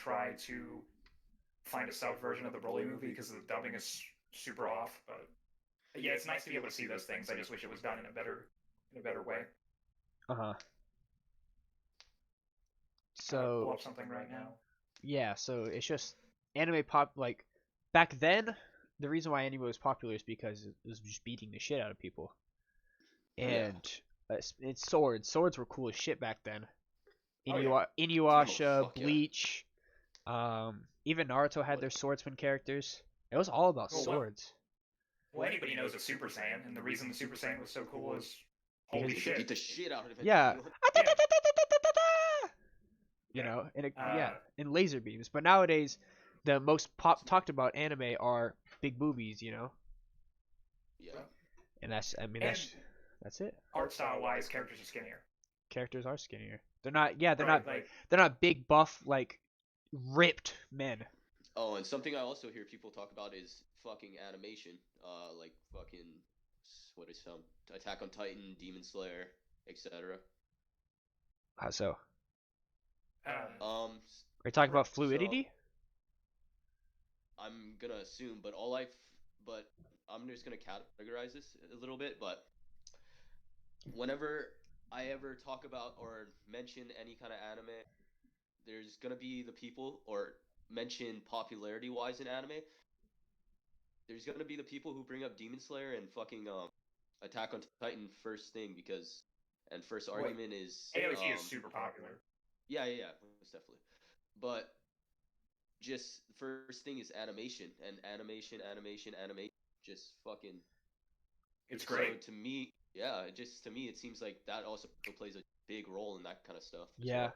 try to find a sub version of the Broly movie because the dubbing is super off. But yeah, it's nice to be able to see those things. I just wish it was done in a better way. Uh-huh. Pull So, up something right now. yeah, so it's just anime pop like back then the reason why anime was popular is because it was just beating the shit out of people. Yeah. And it's swords. Swords were cool as shit back then. Oh yeah. Oh Inuyasha, fuck yeah. Bleach, even Naruto had their swordsman characters. It was all about Well, what swords. Well, anybody knows a Super Saiyan, and the reason the Super Saiyan was so cool is Because holy You have to beat shit. the shit out of yeah, anyone. Yeah, you yeah. know, and Uh, in laser beams. But nowadays, the most talked about anime are big boobies, you know, Yeah. and and that's it. art style wise, characters are skinnier. Characters are skinnier. They're not. Yeah, Right, like they're not big buff like ripped men. Oh, and something I also hear people talk about is fucking animation. Like fucking what is some Attack on Titan, Demon Slayer, etc. How so? uh, Are you talking about So fluidity? I'm gonna assume, but I'm just gonna categorize this a little bit. But whenever I ever talk about or mention any kind of anime, there's gonna be the people or mention popularity wise in anime. There's gonna be the people who bring up Demon Slayer and fucking Attack on Titan first thing because and first what argument is AOT is super popular. yeah, most definitely. But just first thing is animation and animation, just fucking. It's So great. to me, yeah, just to me, it seems like that also plays a big role in that kind of stuff as Yeah, well.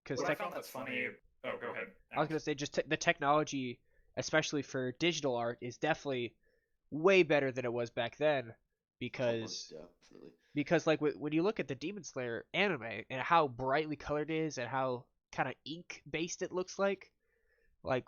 because What I found that's funny. Oh, go ahead, I was Alex. gonna say just the technology, especially for digital art, is definitely way better than it was back then. Oh, most Because definitely. like when you look at the Demon Slayer anime and how brightly colored it is and how kind of ink based it looks like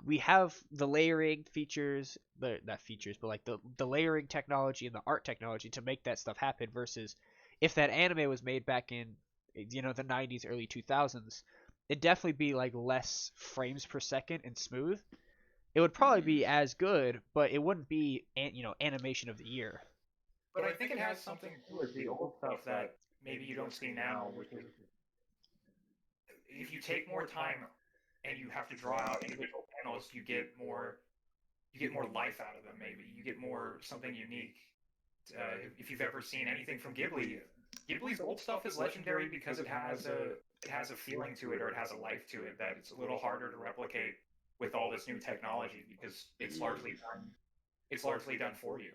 we have the layering features, the not features, but like the layering technology and the art technology to make that stuff happen. Versus if that anime was made back in the 90s, early 2000s, it'd definitely be like less frames per second and smooth. It would probably Mm-hmm. be as good, but it wouldn't be animation of the year. But I think it has something to it, the old stuff that maybe you don't see now, which is if you take more time and you have to draw out individual panels, you get more life out of them. Maybe you get more something unique. If you've ever seen anything from Ghibli, Ghibli's old stuff is legendary because it has a feeling to it or it has a life to it that it's a little harder to replicate with all this new technology because it's largely done for you.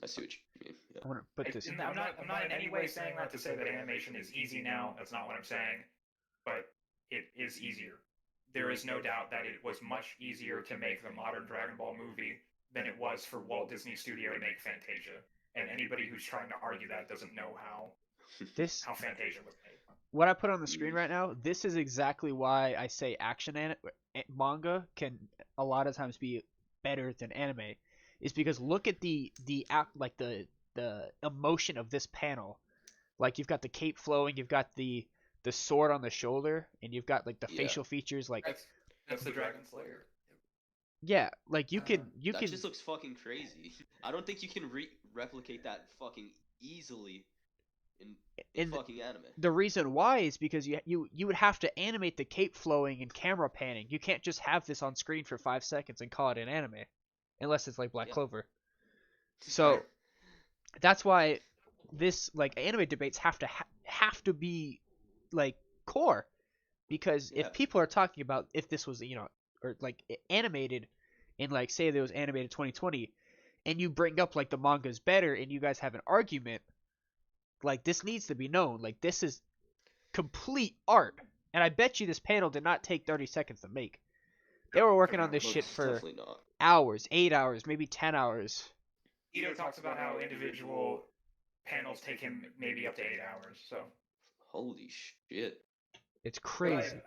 I see what you mean. Yeah. I want to put this. I'm not in any way saying that to say that animation is easy now. That's not what I'm saying. But it is easier. There is no doubt that it was much easier to make the modern Dragon Ball movie than it was for Walt Disney Studio to make Fantasia. And anybody who's trying to argue that doesn't know This how Fantasia was made. what I put on the screen right now. This is exactly why I say manga can a lot of times be better than anime, is because look at like the emotion of this panel. Like you've got the cape flowing, you've got the sword on the shoulder, and you've got like the Yeah. facial features. Like That's the Dragon Slayer. yeah, like you That can just looks fucking crazy. I don't think you can replicate that fucking easily in in fucking anime. the reason why is because you would have to animate the cape flowing and camera panning. You can't just have this on screen for 5 seconds and call it an anime, unless it's like Black Yeah. Clover. So that's why this like anime debates have to be like core, because Yeah. if people are talking about if this was or like animated in like say there was animated 2020 and you bring up like the manga's better and you guys have an argument, like this needs to be known, like this is complete art. And I bet you this panel did not take 30 seconds to make. They were working on this shit Most for definitely not. hours, 8 hours, maybe 10 hours. Ito talks about how individual panels take him maybe up to 8 hours. So Holy shit. It's But crazy. you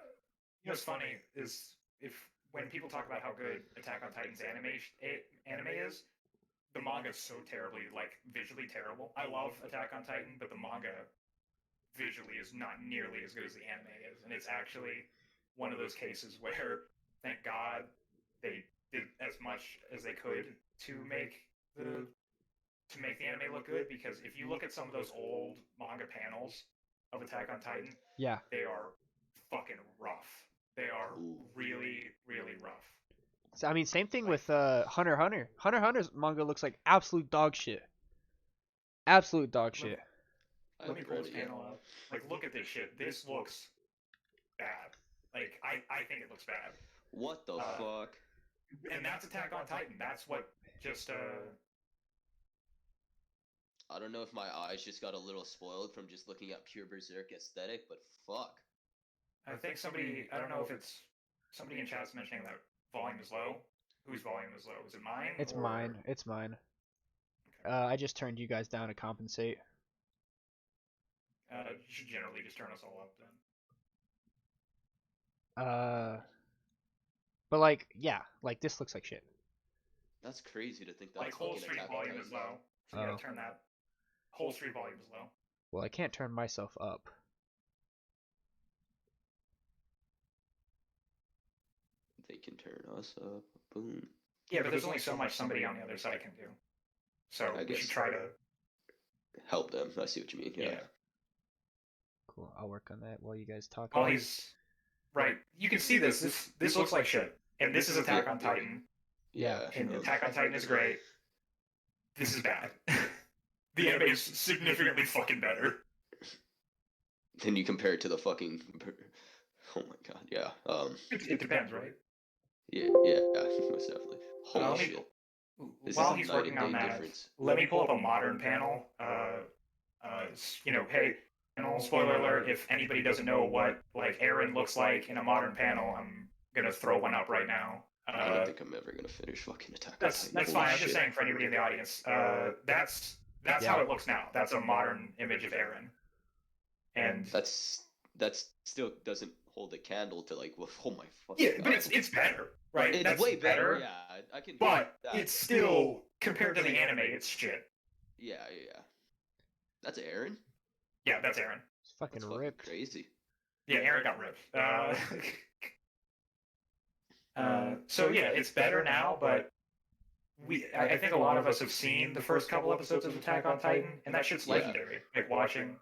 know what's funny is if when people talk about how good Attack on Titan's anime is, the manga is so terribly like visually terrible. I love Attack on Titan, but the manga visually is not nearly as good as the anime is, and it's actually one of those cases where, thank God, they did as much as they could to make the anime look good. Because if you look at some of those old manga panels of Attack on Titan, Yeah. they are fucking rough. They are really, really rough. So, I mean, same thing with Hunter x Hunter. Hunter x Hunter's manga looks like absolute dog shit. Absolute dog shit. Let me pull this panel up. Like, look at this shit. This looks bad. Like, I think it looks bad. What the fuck? And that's Attack on Titan. That's what just I don't know if my eyes just got a little spoiled from just looking at pure berserk aesthetic, but fuck. I think somebody, I don't know if it's somebody in chat's mentioning that volume is low. Whose volume is low? Is it mine? It's mine. It's mine. Okay. I just turned you guys down to compensate. You should generally just turn us all up then. But like, yeah, like this looks like shit. That's crazy to think that. Like whole street volume is low. So you gotta turn that. Whole street volume is low. Well, I can't turn myself up. They can turn us up. Boom. Yeah, but there's only so much somebody on the other side can do. So I guess should try to help them. I see what you mean. Yeah. Cool. I'll work on that while you guys talk. While he's right, you can see this. This looks like shit, and this is Attack on Titan. Yeah. And Attack on Titan is great. This is bad. The anime is significantly fucking better. Then you compare it to the fucking. Oh my god. Yeah. It depends, right? Yeah. Most definitely. Holy shit. While he's working on that, let me pull up a modern panel. Hey, spoiler alert, if anybody doesn't know what like Eren looks like in a modern panel, I'm gonna throw one up right now. I don't think I'm ever gonna finish fucking Attack on Titan. That's fine. I'm just saying for anybody in the audience. That's how it looks now. That's a modern image of Eren. And that still doesn't hold a candle to like, well, oh my fuck. Yeah, but it's better, right? It's that's way better. Yeah, I can. But it's still compared to the anime, it's shit. Yeah. That's Eren. Yeah, that's Eren. It's fucking ripped. Crazy. Yeah, Eren got ripped. So yeah, it's better now, but I think a lot of us have seen the first couple episodes of Attack on Titan, and that shit's legendary. Like watching,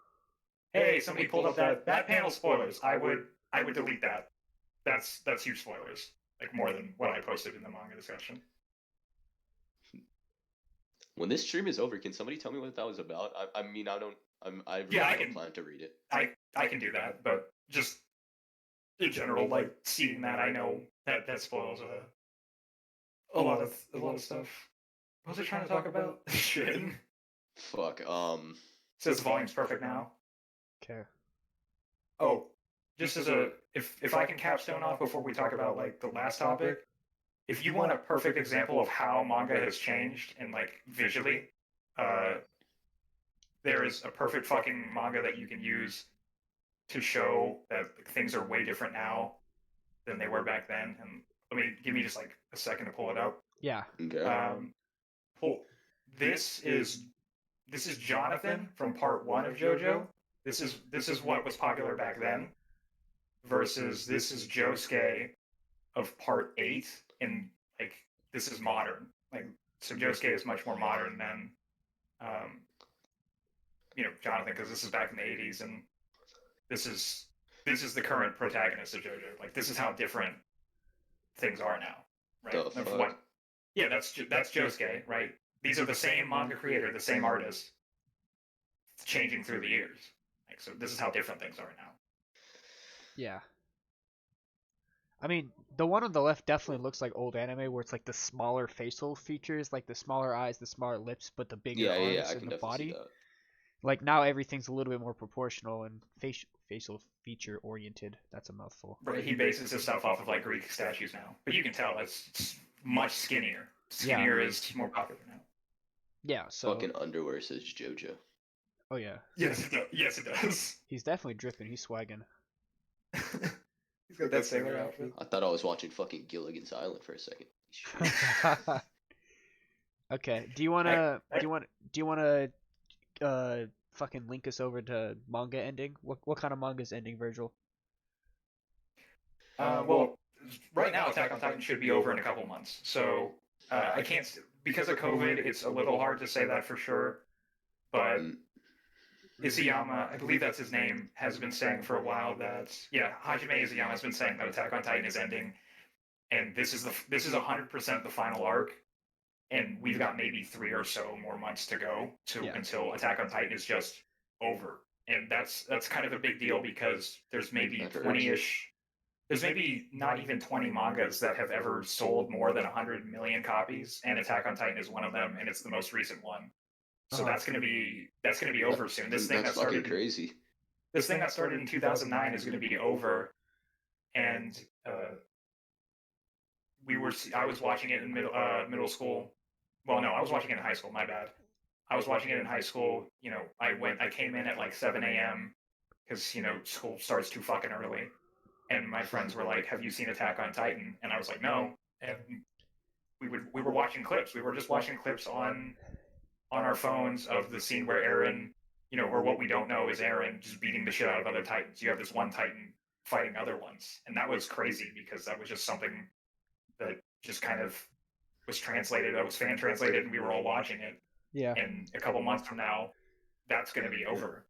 hey, somebody pulled up that panel spoilers. I would delete that. That's huge spoilers. Like more than what I posted in the manga discussion. When this stream is over, can somebody tell me what that was about? I mean, I don't. I really don't plan to read it. I can do that, but just in general, like seeing that, I know that spoils a lot of stuff. What was I trying to talk about? Shit. Fuck. Says the volume's perfect now. Okay. Oh, just as if I can capstone off before we talk about like the last topic, if you want a perfect example of how manga has changed and like visually, there is a perfect fucking manga that you can use to show that things are way different now than they were back then. And give me just like a second to pull it up. Yeah. Okay. This is Jonathan from part 1 of JoJo. This is what was popular back then. Versus this is Josuke of part 8, and like this is modern. Like so, Josuke is much more modern than Jonathan, because this is back in the 80s, and this is the current protagonist of JoJo. Like this is how different things are now, right? Yeah, that's Josuke, right? These are the same manga creator, the same artist. It's changing through the years. Like so, this is how different things are now. Yeah. I mean, the one on the left definitely looks like old anime, where it's like the smaller facial features, like the smaller eyes, the smaller lips, but the bigger arms in the body. Like now everything's a little bit more proportional and facial feature oriented. That's a mouthful. Right, he bases his stuff off of like Greek statues now, but you can tell it's much skinnier. Skinnier is more popular now. Yeah. So fucking underwear says JoJo. Oh yeah. Yes, it does. Yes, it does. He's definitely dripping. He's swagging. He's got that sailor outfit. I thought I was watching fucking Gilligan's Island for a second. Okay. Do you wanna fucking link us over to manga ending? What kind of manga's ending, Virgil? Well, right now Attack on Titan should be over in a couple months. So I can't because of COVID. It's a little hard to say that for sure. But Isayama, I believe that's his name, has been saying for a while that Hajime Isayama has been saying that Attack on Titan is ending, and this is 100% the final arc, and we've got maybe 3 or so more months to go until Attack on Titan is just over, and that's kind of a big deal because there's maybe 20-ish. There's maybe not even 20 mangas that have ever sold more than 100 million copies, and Attack on Titan is one of them, and it's the most recent one. So that's gonna be over soon. This thing that started crazy. This thing that started in 2009 is gonna be over, and I was watching it in middle school. Well, no, I was watching it in high school. My bad. I was watching it in high school. You know, I came in at like 7 a.m. because school starts too fucking early, and my friends were like, "Have you seen Attack on Titan?" And I was like, "No." And we were watching clips. We were just watching clips on our phones of the scene where Eren, or what we don't know is Eren just beating the shit out of other Titans. You have this one Titan fighting other ones, and that was crazy because that was just something that just kind of was translated. That was fan translated, and we were all watching it. Yeah. And a couple months from now, that's going to be over.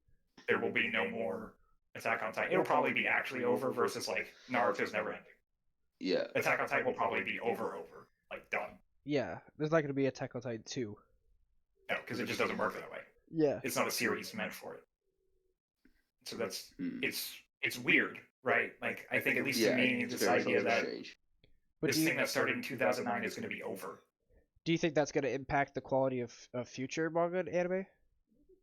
There will be no more Attack on Titan. It'll probably be actually over versus like Naruto's never ending. Yeah. Attack on Titan will probably be over, like done. Yeah, there's not going to be Attack on Titan 2. No, because it just doesn't work that way. Yeah. It's not a series meant for it. So that's it's weird, right? Like I think at least to me, this idea that this thing that started in 2009 is going to be over. Do you think that's going to impact the quality of future manga and anime?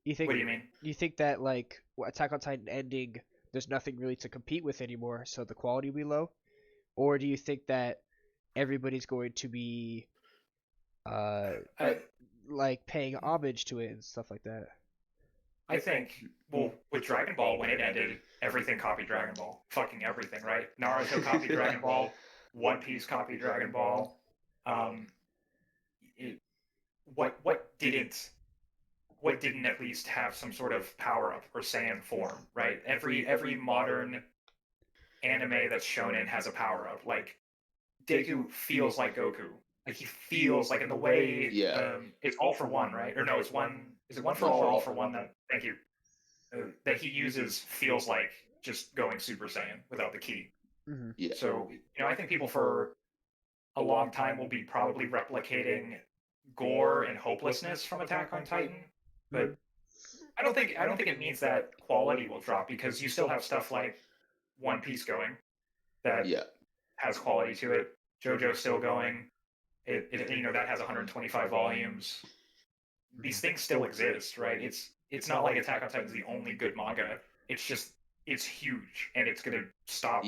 What do you mean? Do you think that like Attack on Titan ending, there's nothing really to compete with anymore, so the quality will be low? Or do you think that everybody's going to be like paying homage to it and stuff like that? I think, well, with Dragon Ball, when it ended, everything copied Dragon Ball. Fucking everything, right? Naruto copied Dragon Ball. One Piece copied Dragon Ball. What didn't at least have some sort of power up or Saiyan form, right? Every modern anime that's shonen has a power up. Like Deku feels like Goku. Like he feels like in the way it's All for One, right? Or no, it's one. Is it One for All or All for One? Thank you. That he uses feels like just going Super Saiyan without the ki. Mm-hmm. Yeah. So I think people for a long time will be probably replicating gore and hopelessness from Attack on Titan, but I don't think it means that quality will drop because you still have stuff like One Piece going that has quality to it. JoJo's still going. It that has 125 volumes. These things still exist, right? It's not like Attack on Titan is the only good manga. It's just it's huge and it's gonna stop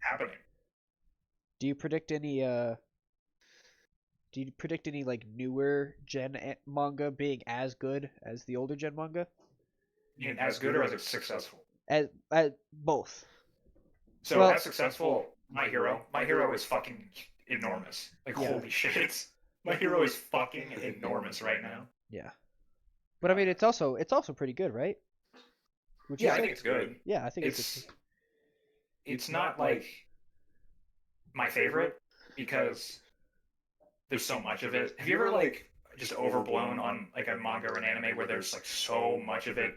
happening. Do you predict any like newer gen manga being as good as the older gen manga? You mean as good or as successful? As both. So as successful, My Hero is fucking enormous. Like holy shit. My Hero is fucking enormous right now. Yeah. But I mean it's also pretty good, right? I think it's good. Yeah, I think it's not like my favorite because there's so much of it. Have you ever like just overblown on like a manga or an anime where there's like so much of it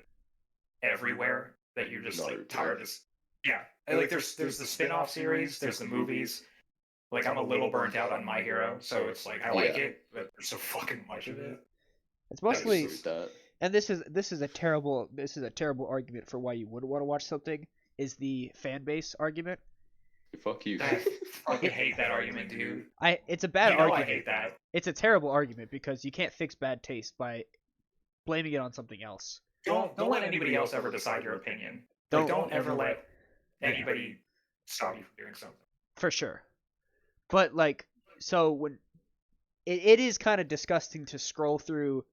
everywhere that you're just like tired of? Yeah, like there's the spin-off series, there's the movies. Like I'm a little burnt out on My Hero, so it's like I like it, but there's so fucking much of it. It's mostly, and this is a terrible argument for why you wouldn't want to watch something. Is the fan base argument? Fuck you. I fucking hate that argument, dude. It's a bad argument. I hate that. It's a terrible argument because you can't fix bad taste by blaming it on something else. Don't let anybody else ever decide your opinion. Don't ever let anybody stop you from doing something. For sure. But like, so when it is kind of disgusting to scroll through,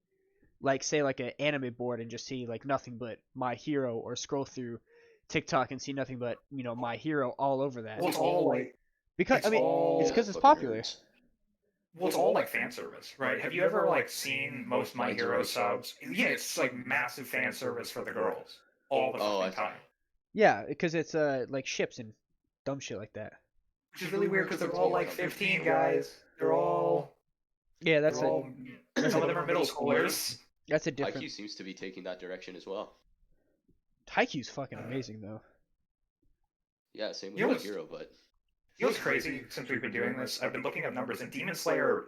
like say like an anime board and just see like nothing but My Hero, or scroll through TikTok and see nothing but My Hero all over that. Well, it's all like because it's because it's popular. Well, it's all like fan service, right? Have you ever like seen most My Hero subs? Yeah, it's like massive fan service for the girls all the fucking time. Yeah, because it's like ships and dumb shit like that. Which is really weird because they're all like 15 guys. They're all Yeah, some of them are middle schoolers. That's a different. Haikyuu seems to be taking that direction as well. Haikyuu's fucking amazing though. Yeah, same with You know My what's- Hero, but You know what's crazy? Since we've been doing this, I've been looking up numbers, and Demon Slayer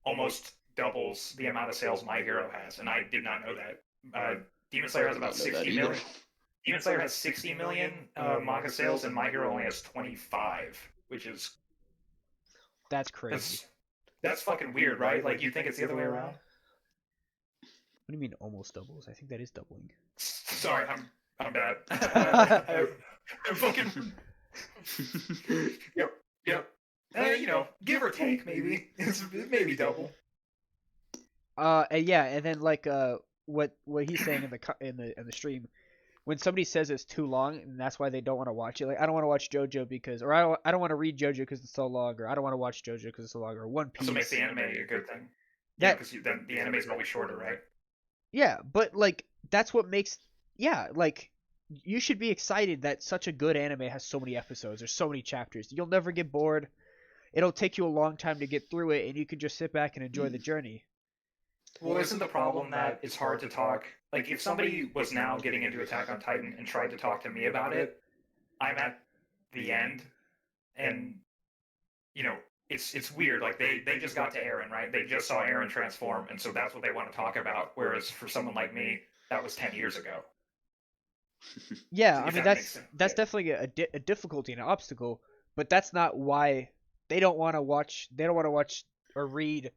almost doubles the amount of sales My Hero has, and I did not know that. Demon Slayer has I about don't know that 60 either. million. Demon Slayer has 60 million manga sales, and My Hero only has 25, which is That's crazy. that's fucking weird, right? Like you think it's the other way around? What do you mean almost doubles? I think that is doubling. Sorry, I'm bad. I'm fucking. Yep. Give or take, maybe it's maybe double. Yeah, and then like what he's saying in the stream, when somebody says it's too long and that's why they don't want to watch it, like I don't want to watch JoJo because, or I don't want to read JoJo because it's so long, or I don't want to watch JoJo because it's so long, or One Piece. So makes the anime a good thing. That because then the anime is always shorter, right? Yeah, but like that's what makes like you should be excited that such a good anime has so many episodes or so many chapters. You'll never get bored. It'll take you a long time to get through it, and you can just sit back and enjoy the journey. Well, isn't the problem that it's hard to talk? Like, if somebody was now getting into Attack on Titan and tried to talk to me about it, I'm at the end, and it's weird. Like they just got to Eren, right? They just saw Eren transform, and so that's what they want to talk about. Whereas for someone like me, that was 10 years ago. Yeah, I If mean that makes that's sense. definitely a difficulty and an obstacle, but that's not why they don't want to watch. They don't want to watch or read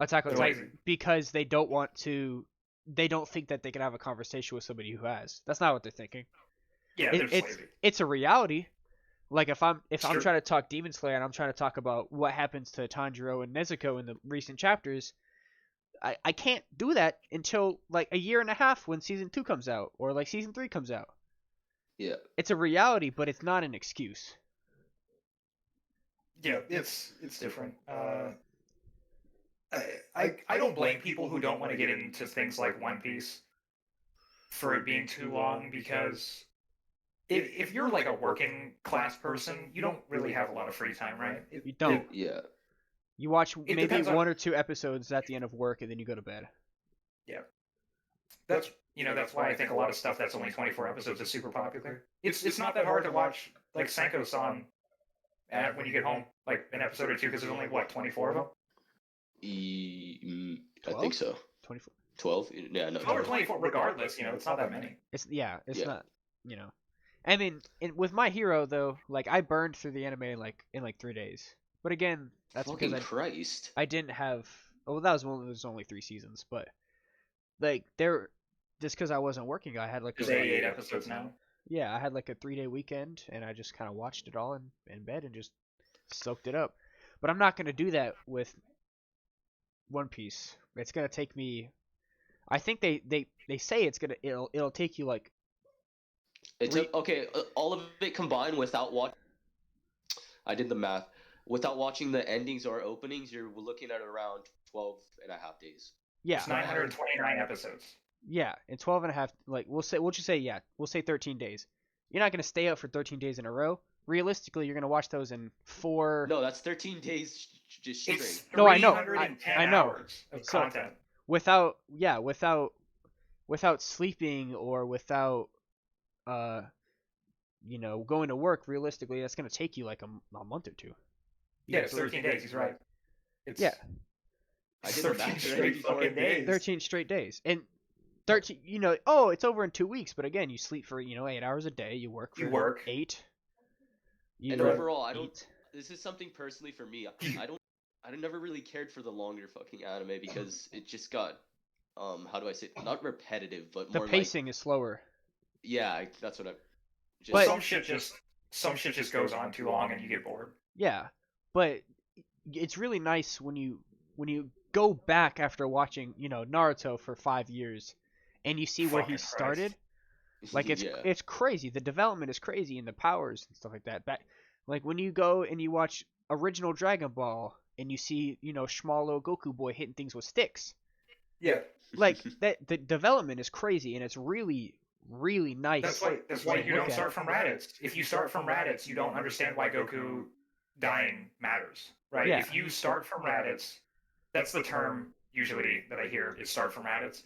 Attack on They're Titan lazy. because they don't want to. They don't think that they can have a conversation with somebody who has. That's not what they're thinking. Yeah, they're just lazy. It's a reality. Like if I'm Sure. trying to talk Demon Slayer and I'm trying to talk about what happens to Tanjiro and Nezuko in the recent chapters, I can't do that until like a year and a half when season 2 comes out or like season 3 comes out. Yeah. It's a reality, but it's not an excuse. Yeah, it's different. I don't blame people who don't want to get into things like One Piece for it being too long, because if you're like a working class person, you don't really have a lot of free time, right? You don't. Yeah. You watch It maybe depends on- one or two episodes at the end of work and then you go to bed. That's why I think a lot of stuff that's only 24 episodes is super popular. It's not that hard to watch like Senko-san when you get home, like an episode or two, because there's only 24 of them. I think so. 24. 12? Yeah, no. 12 or 24, regardless, it's not that many. It's Yeah. not, I mean, with My Hero though, like I burned through the anime in like 3 days. But again, that's Fucking because Christ. I didn't have. Oh, that was only 3 seasons, but like just because I wasn't working, I had like There's 88 episodes now. Yeah, I had like a 3-day weekend, and I just kind of watched it all in bed and just soaked it up. But I'm not gonna do that with One Piece. It's gonna take me. I think they say it'll take you like. Okay, all of it combined without watching. I did the math. Without watching the endings or openings, you're looking at around 12 and a half days. Yeah. It's 929 episodes. Yeah, in 12 and a half, like we'll say 13 days. You're not gonna stay up for 13 days in a row. Realistically, you're gonna watch those in 4. No, that's 13 days just straight. It's No, I know. 310 I know. hours of So- content. Without sleeping or without going to work. Realistically, that's gonna take you like a month or two. Yeah, it's 13 days. He's right. It's, Yeah. I did the 13 math straight already before. fucking days. 13 straight days. And 13, it's over in 2 weeks, but again, you sleep for 8 hours a day. You work for You work. 8. And work overall, I don't. 8. This is something personally for me. I never really cared for the longer fucking anime because it just got, how do I say it? Not repetitive, but The more pacing is slower. like, yeah, that's what I. Just, But- some shit just goes on too long and you get bored. Yeah, but it's really nice when you go back after watching Naruto for 5 years, and you see where he Fucking started. Like it's yeah. it's crazy. The development is crazy, and the powers and stuff like that. Like when you go and you watch original Dragon Ball, and you see small little Goku boy hitting things with sticks. Yeah. Like that, the development is crazy, and it's really really nice. That's why to you look don't at. start from Raditz. If you start from Raditz, you don't understand why Goku dying matters, right? Yeah. If you start from Raditz, that's the term usually that I hear is start from Raditz.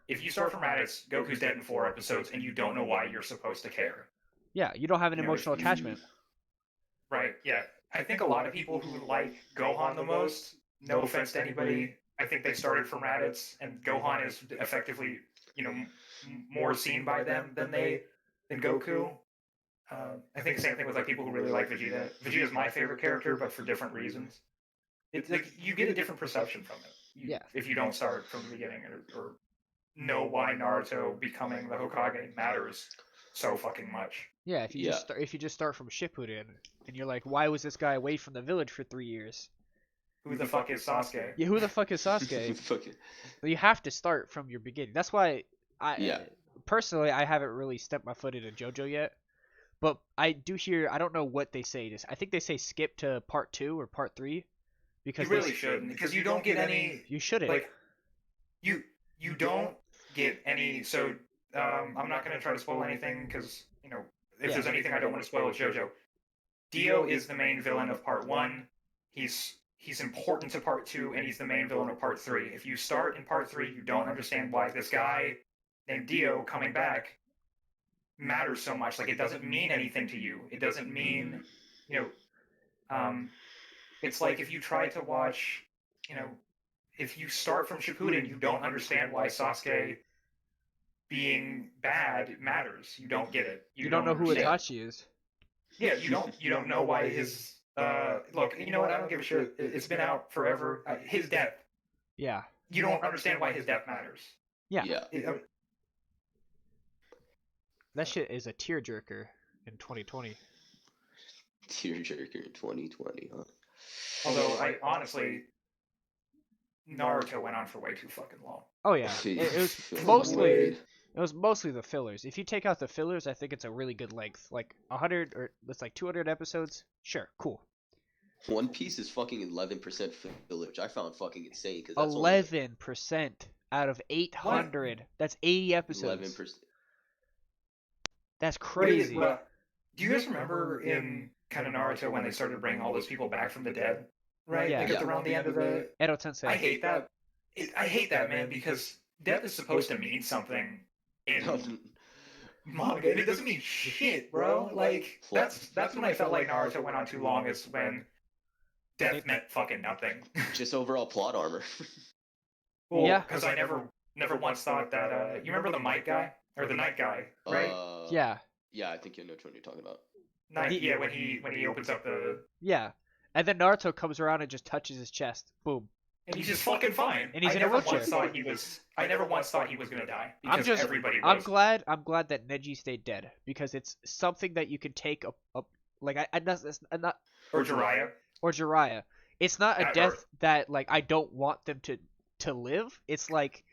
If you start from Raditz, Goku's dead in 4 episodes, and you don't know why you're supposed to care. Yeah, you don't have an You know, emotional attachment. Right, yeah. I think a lot of people who like Gohan the most, no offense to anybody, I think they started from Raditz, and Gohan is effectively, more seen by them than Goku. I think the same thing with like people who really like Vegeta. Vegeta's my favorite character, but for different reasons. It's like you get a different perception from it. If you don't start from the beginning or know why Naruto becoming the Hokage matters so fucking much. Yeah, if you just start from Shippuden and you're like, why was this guy away from the village for 3 years? Who the fuck is Sasuke? Yeah, who the fuck is Sasuke? You have to start from your beginning. That's why personally I haven't really stepped my foot into JoJo yet. But I do hear, I don't know what they say. I think they say skip to part 2 or part 3. Because you really shouldn't, because you don't get any. You shouldn't. Like, you don't get any. So I'm not going to try to spoil anything because if there's anything I don't want to spoil, it's JoJo. Dio is the main villain of part 1. He's important to part 2, and he's the main villain of part 3. If you start in part 3, you don't understand why this guy named Dio coming back matters so much. Like, it doesn't mean anything to you. It doesn't mean, it's like if you try to watch, if you start from Shippuden, you don't understand why Sasuke being bad matters. You don't get it. You don't know who Itachi is. Yeah, you don't know why his look, you know what? I don't give a shit. It's been out forever. His death. Yeah. You don't understand why his death matters. Yeah. Yeah. That shit is a tearjerker in 2020. Tearjerker in 2020, huh? Although I honestly, Naruto went on for way too fucking long. Oh yeah, it was mostly the fillers. If you take out the fillers, I think it's a really good length. Like 100 or it's like 200 episodes. Sure, cool. One Piece is fucking 11% filler, which I found fucking insane. 11% out of 800. What? That's 80 episodes. 11%. That's crazy. Do you guys remember in kind of Naruto when they started bringing all those people back from the dead? Right? Yeah. Because around the end of the Edo Tensei. I hate that. I hate that, man, because death is supposed to mean something in manga, and it doesn't mean shit, bro. Like that's when I felt like Naruto went on too long. Is when death meant fucking nothing. Just overall plot armor. Well, yeah, because I never once thought that. You remember the Might guy or the Night guy, right? Yeah. Yeah, I think you know what you're talking about. Yeah, when he opens up the. Yeah, and then Naruto comes around and just touches his chest. Boom. And he's just fucking fine. And he's in a wheelchair. I never once thought he was gonna die. Because everybody was. I'm glad that Neji stayed dead, because it's something that you can take up like I'm not. Or Jiraiya. Or Jiraiya. It's not a death that like I don't want them to live. It's like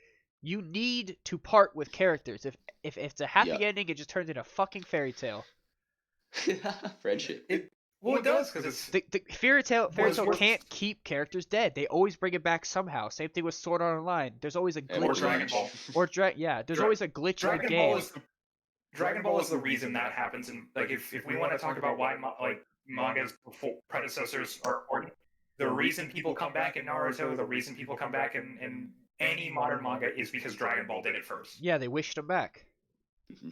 you need to part with characters. If it's a happy ending, it just turns into a fucking fairy tale. Friendship. It does, because it's the fairy tale can't keep characters dead. They always bring it back somehow. Same thing with Sword Art Online. There's always a glitch. Or Dragon Ball. There's always a glitch in the game. Dragon Ball is the reason that happens. And like, if we want to talk about why manga's predecessors are important, the reason people come back in Naruto, the reason people come back in any modern manga is because Dragon Ball did it first. Yeah, they wished him back.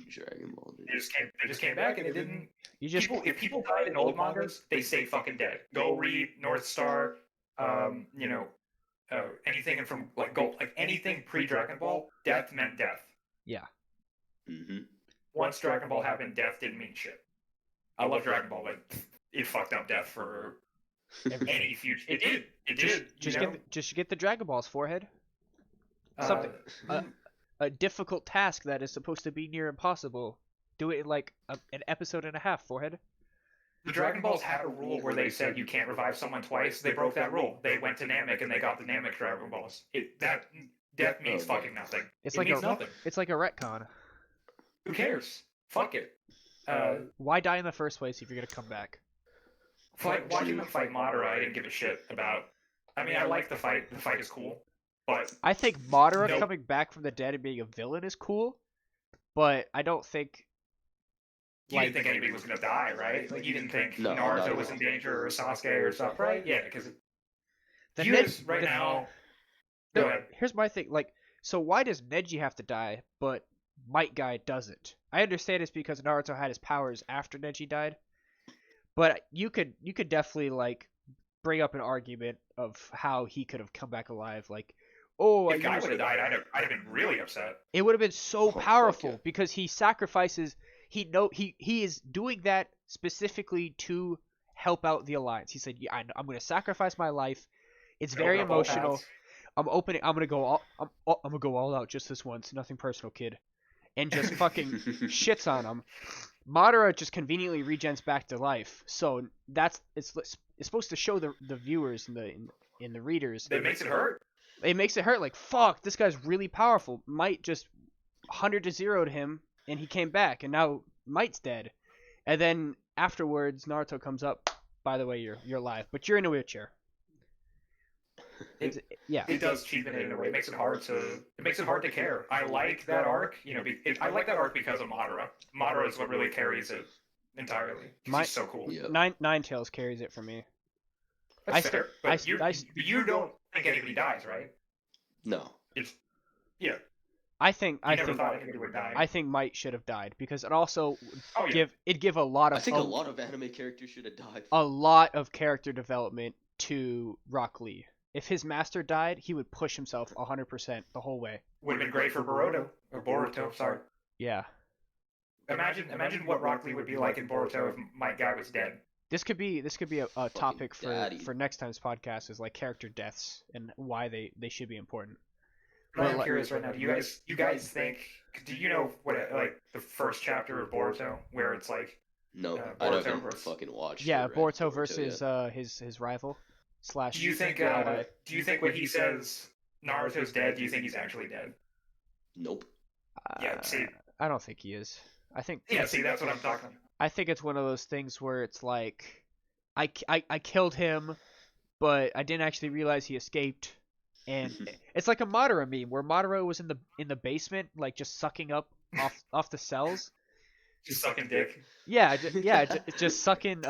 Dragon Ball. They just came back, and it didn't. If people died in old mangas, they stay fucking dead. Go read North Star, anything from anything pre-Dragon Ball. Death meant death. Yeah. Mm-hmm. Once Dragon Ball happened, death didn't mean shit. I love Dragon Ball, but it fucked up death for any future. It did. Just get the Dragon Ball's forehead. Something. A difficult task that is supposed to be near impossible. Do it in like an episode and a half, forehead. The Dragon Balls had a rule where they said you can't revive someone twice. They broke that rule. They went to Namek and they got the Namek Dragon Balls. Death means fucking nothing. It means nothing. It's like a retcon. Who cares? Fuck it. Why die in the first place if you're gonna come back? Watching them fight Madara, I didn't give a shit about. I mean, I like the fight. The fight is cool. But I think Madara coming back from the dead and being a villain is cool, but I don't think. You didn't think anybody was gonna die, right? Like you didn't think No, not Naruto at was all. in danger or Sasuke or stuff, right? Yeah, because The you Ned- guys right the- now. Go ahead. Here's my thing. Like, so why does Neji have to die, but Might Guy doesn't? I understand it's because Naruto had his powers after Neji died, but you could definitely like bring up an argument of how he could have come back alive. Like, oh, If Guy would have died, I'd have been really upset. it would have been so fuck powerful yeah. because he sacrifices. He is doing that specifically to help out the alliance. He said, "Yeah, I'm going to sacrifice my life. It's very Open up all emotional. paths. I'm gonna go all out just this once. Nothing personal, kid." And just fucking shits on him. Madara just conveniently regens back to life. So it's supposed to show the viewers and the readers. That makes it hurt. It makes it hurt. Like, fuck, this guy's really powerful. Might just 100-0'd him, and he came back, and now Might's dead. And then afterwards, Naruto comes up. By the way, you're alive, but you're in a wheelchair. Yeah. It does cheapen it in a way. It makes it hard to care. I like that arc. I like that arc because of Madara. Madara is what really carries it entirely. He's so cool. Yeah. Nine Tails carries it for me. That's fair. But you don't think anybody dies, right? No. Yeah. I think never thought anybody would die. I think Might should have died because it also yeah. give a lot of I think a lot of anime characters should have died. a lot of character development to Rock Lee. If his master died, he would push himself 100% the whole way. Would have been great for Boruto. Sorry. Yeah. Imagine what Rock Lee would be like in Boruto if Might Guy was dead. This could be a topic daddy. for next time's podcast is like character deaths and why they should be important. I'm curious right now. Do you guys think? Do you know what like the first chapter of Boruto where it's like? No, I Boruto haven't versus- fucking watched. Yeah, or read Boruto versus yet. his rival / Do you think? ally. Do you think when he says Naruto's dead, do you think he's actually dead? Nope. Yeah. See. I don't think he is. I think. Yeah. See, that's what I'm talking. I think it's one of those things where it's like, I killed him, but I didn't actually realize he escaped, and it's like a Madara meme where Madara was in the basement, like just sucking up off the cells. Just sucking dick. Yeah, just sucking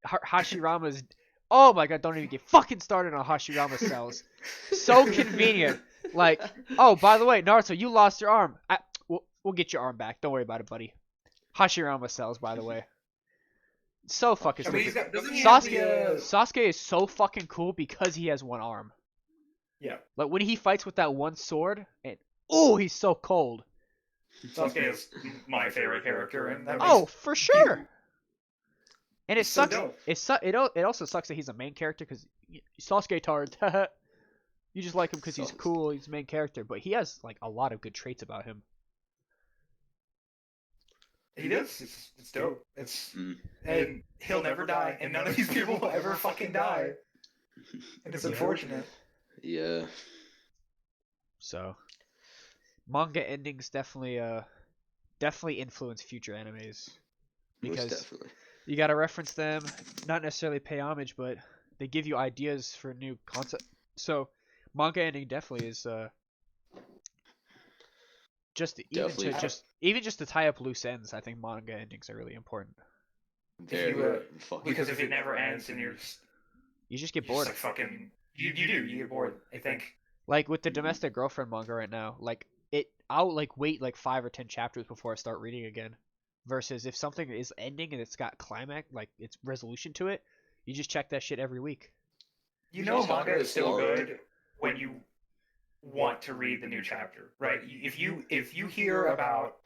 Hashirama's. Oh my god! Don't even get fucking started on Hashirama cells. So convenient. Like, oh, by the way, Naruto, you lost your arm. We'll get your arm back. Don't worry about it, buddy. Hashirama cells, by the way. So fucking stupid. Sasuke is so fucking cool because he has one arm. Yeah. Like when he fights with that one sword, and he's so cold. Sasuke is my favorite character, and that Oh, for sure. And it It's so sucks. dope. It also sucks that he's a main character because Sasuke tard. You just like him because he's cool. He's a main character, but he has like a lot of good traits about him. He does. It's dope. And he'll never die, and none of these people will ever fucking die. And it's unfortunate. Yeah. So, manga endings definitely influence future animes because Most definitely. you gotta reference them, not necessarily pay homage, but they give you ideas for new concept. So, manga ending definitely is even just to tie up loose ends. I think manga endings are really important. Because if it never ends, and you just get bored. Just like fucking, you get bored. I think. Like with the domestic girlfriend manga right now, like I'll like wait like 5 or 10 chapters before I start reading again. Versus if something is ending and it's got climax, like it's resolution to it, you just check that shit every week. Manga is still good when you want to read the new chapter, right? If you hear about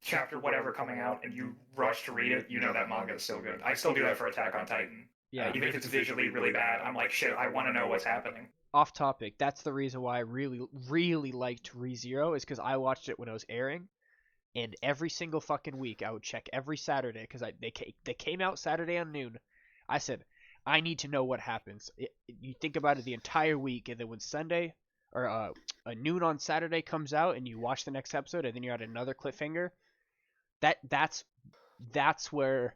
chapter whatever coming out and you rush to read it, you know that manga is still good. I still do that for Attack on Titan. Yeah. Even if it's visually really bad, I'm like, shit, I want to know what's happening. Off topic, that's the reason why I really, really liked ReZero is because I watched it when it was airing, and every single fucking week I would check every Saturday because they came out Saturday on noon. I said, I need to know what happens. You think about it the entire week, and then when Sunday or a noon on Saturday comes out, and you watch the next episode, and then you're at another cliffhanger. That's where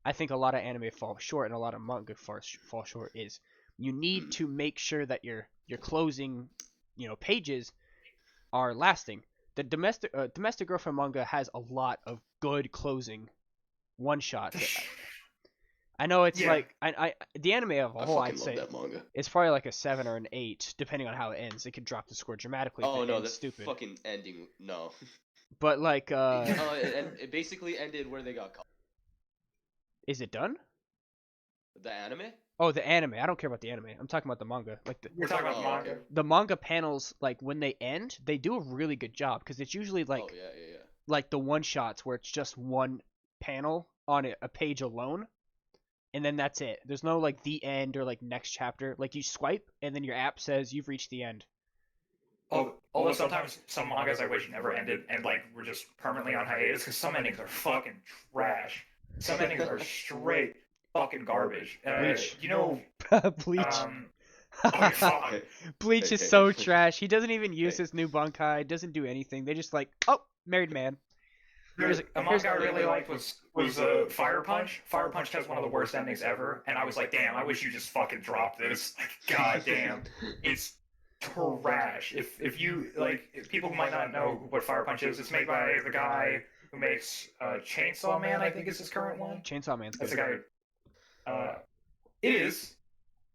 I think a lot of anime fall short, and a lot of manga fall short. Is you need to make sure that your closing, pages are lasting. The domestic girlfriend manga has a lot of good closing one shots. I know it's Yeah. like I the anime of a I whole, fucking I'd love say that manga. it's probably like a 7 or an 8, depending on how it ends. It could drop the score dramatically. Oh if it no, ends that stupid. fucking ending. No. But like, It basically ended where they got caught. is it done? The anime? Oh, the anime. I don't care about the anime. I'm talking about the manga. Like We're talking about the Oh, manga. okay. the manga panels, like when they end, they do a really good job because it's usually like Oh yeah. like the one shots where it's just one panel on a page alone, and then that's it. There's no like the end or like next chapter. Like you swipe and then your app says you've reached the end. Although sometimes some mangas I wish never ended and like were just permanently on hiatus because some endings are fucking trash. Some endings are straight fucking garbage. Bleach. You know, Bleach. okay, fuck. Bleach Hey, is hey. so trash. He doesn't even use Hey. his new bunkai. Doesn't do anything. They just like, oh, married man. There's Here's a manga I really liked was Fire Punch. Fire Punch has one of the worst endings ever, and I was like, damn, I wish you just fucking dropped this. Like, god damn, it's trash. If you like, if people might not know what Fire Punch is, it's made by the guy who makes Chainsaw Man. I think is his current one. Chainsaw Man's That's the good. guy. It is.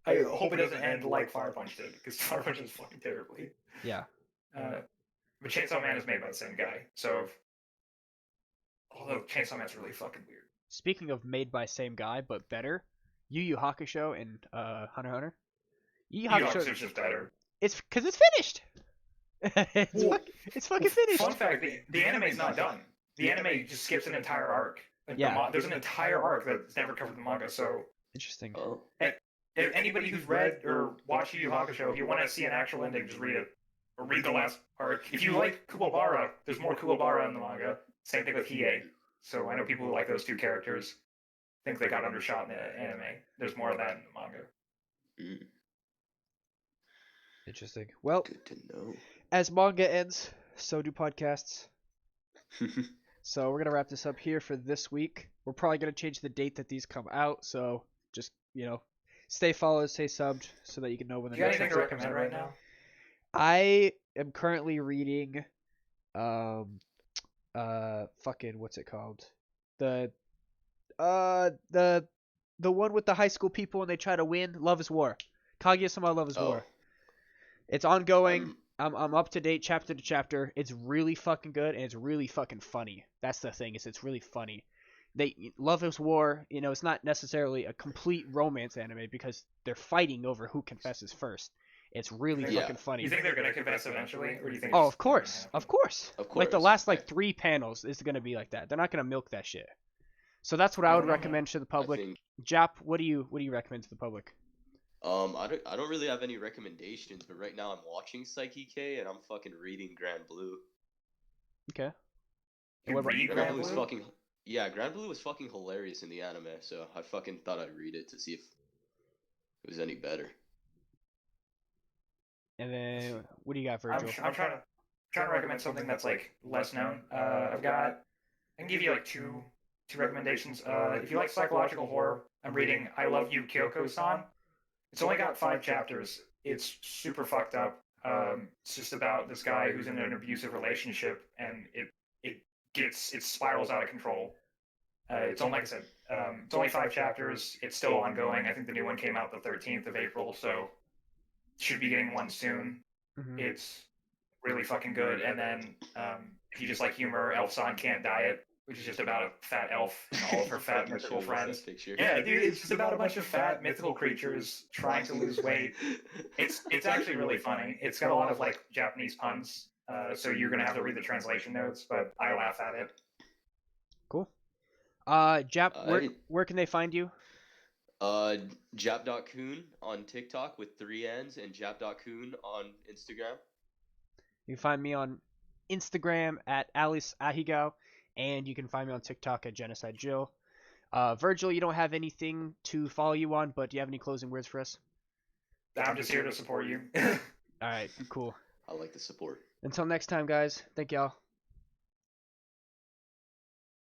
I hope it doesn't end like Fire Punch did, because Fire Punch is fucking terribly. Yeah. But Chainsaw Man is made by the same guy, so. Although Chainsaw Man's really fucking weird. Speaking of made by same guy but better, Yu Yu Hakusho and Hunter x Hunter. Yu Yu Hakusho. It's just better. It's because it's finished. it's fucking finished. Fun fact: the anime's not done. The anime just skips an entire arc. Like Yeah. there's an entire arc that's never covered in the manga. So Interesting. Oh. if anybody who's read or watched Yu Yu Hakusho, if you want to see an actual ending, just read it or read the last part. If you like Kuwabara, there's more Kuwabara in the manga. Same thing with Hiei. So I know people who like those two characters think they got undershot in the anime. There's more of that in the manga. Interesting. Well, Good to know. as manga ends, so do podcasts. So we're gonna wrap this up here for this week. We're probably gonna change the date that these come out. So just stay followed, stay subbed, so that you can know when the Do you got next anything to episode comes recommend out. right now? I am currently reading, fucking what's it called? The one with the high school people and they try to win. Love is War. Kaguya-sama Love is War. It's ongoing. I'm up to date chapter to chapter. It's really fucking good and it's really fucking funny. That's the thing, is it's really funny. Love is War, it's not necessarily a complete romance anime because they're fighting over who confesses first. It's really fucking funny. You think they're gonna confess eventually, or do you think? Oh, of course. Of course. Of course. Like the last 3 panels is gonna be like that. They're not gonna milk that shit. So that's what I would recommend to the public. Jap, what do you recommend to the public? I don't really have any recommendations, but right now I'm watching Psyche K and I'm fucking reading Grand Blue. Okay. You read Grand Blue's Blue? fucking Grand Blue was fucking hilarious in the anime, so I fucking thought I'd read it to see if it was any better. And then what do you got, Virgil? I'm trying to recommend something that's like less known. I can give you like two recommendations. If you like psychological horror, I'm reading I Love You, Kyoko-san. It's only got 5 chapters. It's super fucked up. It's just about this guy who's in an abusive relationship, and it spirals out of control. It's only, like I said, it's only 5 chapters. It's still ongoing. I think the new one came out the 13th of April, so should be getting one soon. Mhm. It's really fucking good. And then if you just like humor, Elf-san Can't Diet, which is just about a fat elf and all of her fat mythical friends. Yeah, dude, it's just about a bunch of fat mythical creatures trying to lose weight. It's actually really funny. It's got a lot of like Japanese puns, so you're gonna have to read the translation notes, but I laugh at it. Cool. Jap, where can they find you? Jap.kun on TikTok with 3 N's and Jap.kun on Instagram. You can find me on Instagram at Alice Ahigao, and you can find me on TikTok at Genocide Jill. Virgil, you don't have anything to follow you on, but do you have any closing words for us? I'm just here to support you. All right, cool. I like the support. Until next time, guys. Thank y'all.